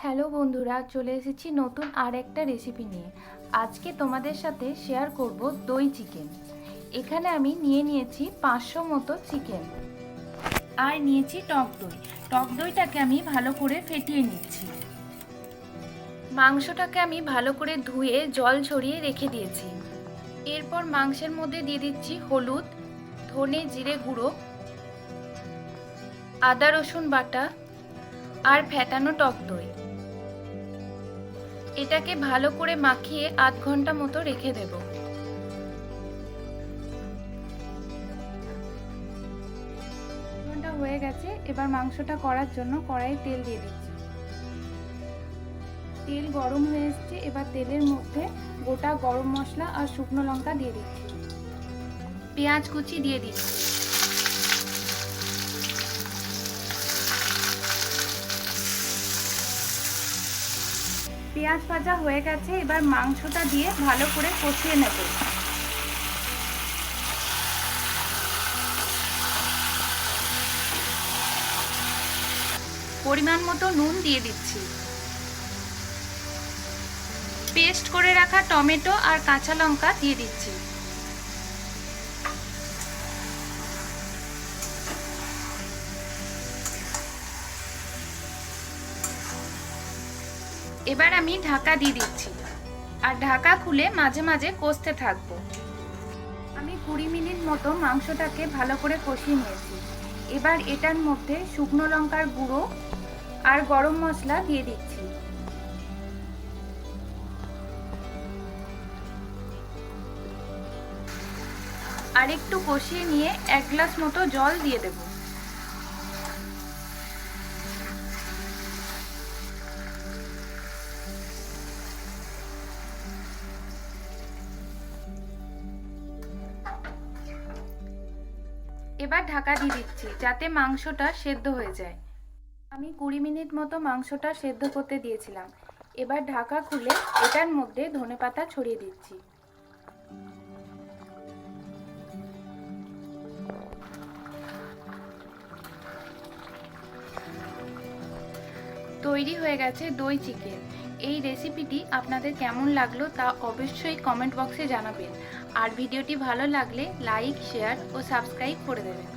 Hello বন্ধুরা, চলে এসেছি নতুন আর একটা রেসিপি নিয়ে। আজকে তোমাদের সাথে শেয়ার করব দই চিকেন। এখানে আমি নিয়েছি 500 মতো চিকেন আর নিয়েছি টক দই। টক দইটাকে আমি ভালো করে ফেটিয়ে নিচ্ছি। মাংসটাকে আমি ভালো করে ধুয়ে জল ঝরিয়ে রেখে দিয়েছি। এরপর মাংসের মধ্যে দিয়ে দিচ্ছি হলুদ, ধনে জিরে গুঁড়ো, আদা রসুন বাটা আর ফেটানো টক দই। এটাকে ভালো করে মাখিয়ে আধ ঘন্টা মতো রেখে দেব। ঘন্টা হয়ে গেছে। এবার মাংসটা করার জন্য কড়াইয়ে তেল দিয়ে দিচ্ছি। তেল গরম হয়ে এসছে। এবার তেলের মধ্যে গোটা গরম মশলা আর শুকনো লঙ্কা দিয়ে দিচ্ছি। পেঁয়াজ কুচি দিয়ে দিচ্ছি। পেঁয়াজ ভাজা হয়ে গেছে। এবার মাংসটা দিয়ে ভালো করে কষিয়ে নেব। পরিমাণ মতো নুন দিয়ে দিচ্ছি। পেস্ট করে রাখা টমেটো আর কাঁচা লঙ্কা দিয়ে দিচ্ছি। এবার আমি ঢাকা দিয়ে দিচ্ছি আর ঢাকা খুলে মাঝে মাঝে কষতে থাকবো। আমি 20 মিনিট মতো মাংসটাকে ভালো করে কষিয়ে নিয়েছি। এবার এটার মধ্যে শুকনো লঙ্কার গুঁড়ো আর গরম মশলা দিয়ে দিচ্ছি। আর একটু কষিয়ে নিয়ে 1 গ্লাস মতো জল দিয়ে দেব। এবার ঢাকা দিয়ে দিচ্ছি যাতে মাংসটা সেদ্ধ হয়ে যায়। আমি 20 মিনিট মতো মাংসটা সেদ্ধ করতে দিয়েছিলাম। এবার ঢাকা খুলে এটার মধ্যে ধনেপাতা ছড়িয়ে দিচ্ছি। তৈরি হয়ে গেছে দই চিকেন। এই রেসিপিটি আপনাদের কেমন লাগলো তা অবশ্যই কমেন্ট বক্সে জানাবেন। আর ভিডিওটি ভালো লাগলে লাইক, শেয়ার ও সাবস্ক্রাইব করে দেবেন।